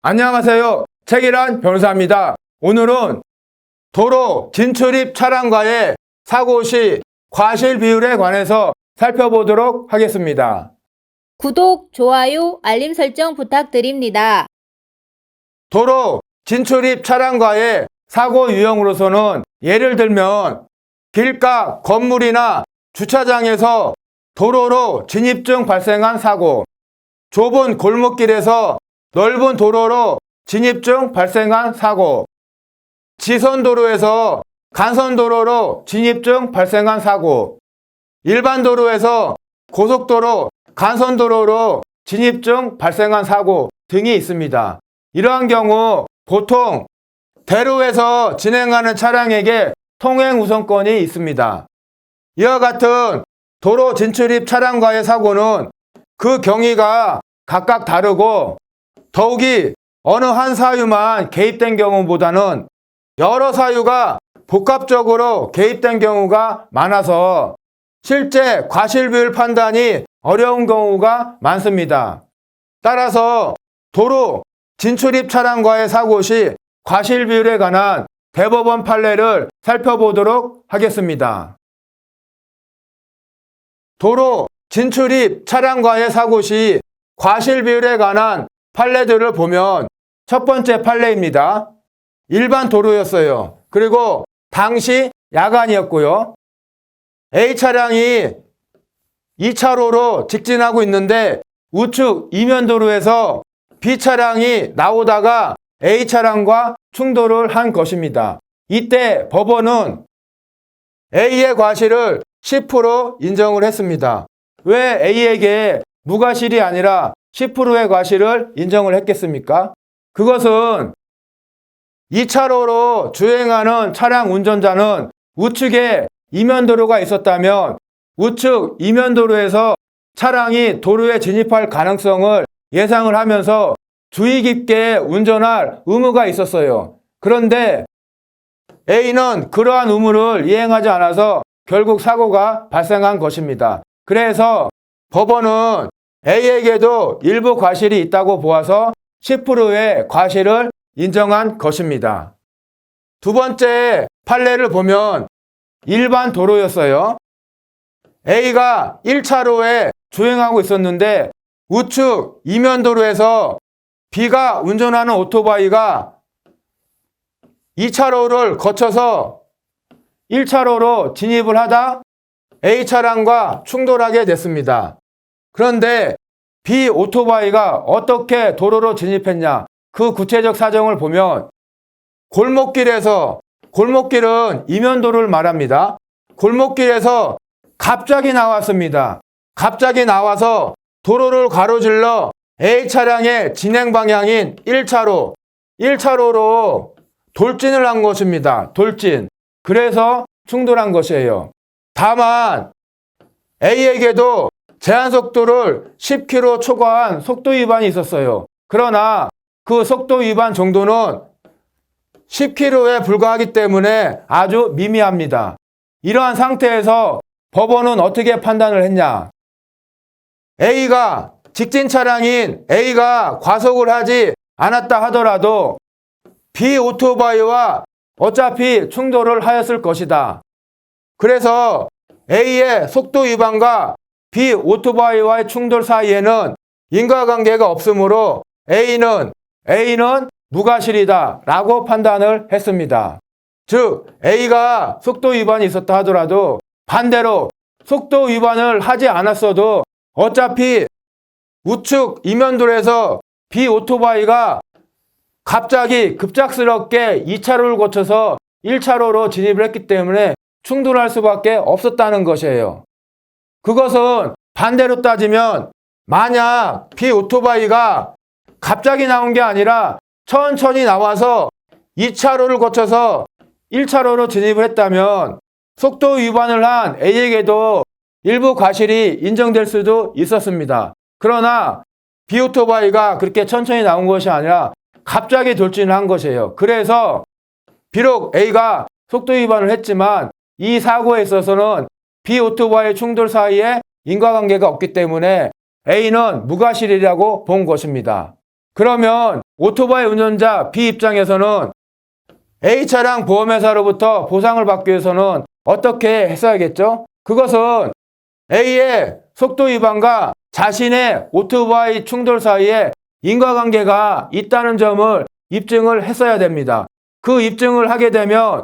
안녕하세요. 책이란 변호사입니다. 오늘은 도로 진출입 차량과의 사고 시 과실 비율에 관해서 살펴보도록 하겠습니다. 구독, 좋아요, 알림 설정 부탁드립니다. 도로 진출입 차량과의 사고 유형으로서는 예를 들면 길가, 건물이나 주차장에서 도로로 진입 중 발생한 사고, 좁은 골목길에서 넓은 도로로 진입 중 발생한 사고, 지선도로에서 간선도로로 진입 중 발생한 사고, 일반 도로에서 고속도로, 간선도로로 진입 중 발생한 사고 등이 있습니다. 이러한 경우 보통 대로에서 진행하는 차량에게 통행 우선권이 있습니다. 이와 같은 도로 진출입 차량과의 사고는 그 경위가 각각 다르고 더욱이 어느 한 사유만 개입된 경우보다는 여러 사유가 복합적으로 개입된 경우가 많아서 실제 과실비율 판단이 어려운 경우가 많습니다. 따라서 도로 진출입 차량과의 사고 시 과실비율에 관한 대법원 판례를 살펴보도록 하겠습니다. 도로 진출입 차량과의 사고 시 과실비율에 관한 판례들을 보면 첫 번째 판례입니다. 일반 도로였어요. 그리고 당시 야간이었고요. A 차량이 2차로로 직진하고 있는데 우측 이면도로에서 B 차량이 나오다가 A 차량과 충돌을 한 것입니다. 이때 법원은 A의 과실을 10% 인정을 했습니다. 왜 A에게 무과실이 아니라 10%의 과실을 인정을 했겠습니까? 그것은 2차로로 주행하는 차량 운전자는 우측에 이면도로가 있었다면 우측 이면도로에서 차량이 도로에 진입할 가능성을 예상을 하면서 주의 깊게 운전할 의무가 있었어요. 그런데 A는 그러한 의무를 이행하지 않아서 결국 사고가 발생한 것입니다. 그래서 법원은 A에게도 일부 과실이 있다고 보아서 10%의 과실을 인정한 것입니다. 두 번째 판례를 보면 일반 도로였어요. A가 1차로에 주행하고 있었는데 우측 이면도로에서 B가 운전하는 오토바이가 2차로를 거쳐서 1차로로 진입을 하다 A 차량과 충돌하게 됐습니다. 그런데 B 오토바이가 어떻게 도로로 진입했냐? 그 구체적 사정을 보면 골목길은 이면도로를 말합니다. 골목길에서 갑자기 나왔습니다. 갑자기 나와서 도로를 가로질러 A 차량의 진행 방향인 1차로로 돌진을 한 것입니다. 돌진. 그래서 충돌한 것이에요. 다만 A에게도 제한속도를 10km 초과한 속도 위반이 있었어요. 그러나 그 속도 위반 정도는 10km에 불과하기 때문에 아주 미미합니다. 이러한 상태에서 법원은 어떻게 판단을 했냐? A가 직진 차량인 A가 과속을 하지 않았다 하더라도 B 오토바이와 어차피 충돌을 하였을 것이다. 그래서 A의 속도 위반과 B 오토바이와의 충돌 사이에는 인과관계가 없으므로 A는 무과실이다 라고 판단을 했습니다. 즉 A가 속도 위반이 있었다 하더라도 반대로 속도 위반을 하지 않았어도 어차피 우측 이면도로에서 B 오토바이가 갑자기 급작스럽게 2차로를 거쳐서 1차로로 진입을 했기 때문에 충돌할 수밖에 없었다는 것이에요. 그것은 반대로 따지면 만약 B 오토바이가 갑자기 나온 게 아니라 천천히 나와서 2차로를 거쳐서 1차로로 진입을 했다면 속도 위반을 한 A에게도 일부 과실이 인정될 수도 있었습니다. 그러나 B 오토바이가 그렇게 천천히 나온 것이 아니라 갑자기 돌진을 한 것이에요. 그래서 비록 A가 속도 위반을 했지만 이 사고에 있어서는 B 오토바이 충돌 사이에 인과관계가 없기 때문에 A는 무과실이라고 본 것입니다. 그러면 오토바이 운전자 B 입장에서는 A 차량 보험회사로부터 보상을 받기 위해서는 어떻게 했어야겠죠? 그것은 A의 속도 위반과 자신의 오토바이 충돌 사이에 인과관계가 있다는 점을 입증을 했어야 됩니다. 그 입증을 하게 되면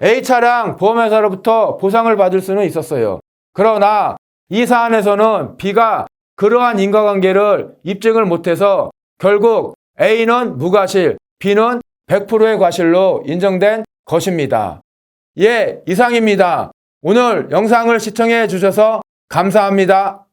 A 차량 보험회사로부터 보상을 받을 수는 있었어요. 그러나 이 사안에서는 B가 그러한 인과관계를 입증을 못해서 결국 A는 무과실, B는 100%의 과실로 인정된 것입니다. 예, 이상입니다. 오늘 영상을 시청해 주셔서 감사합니다.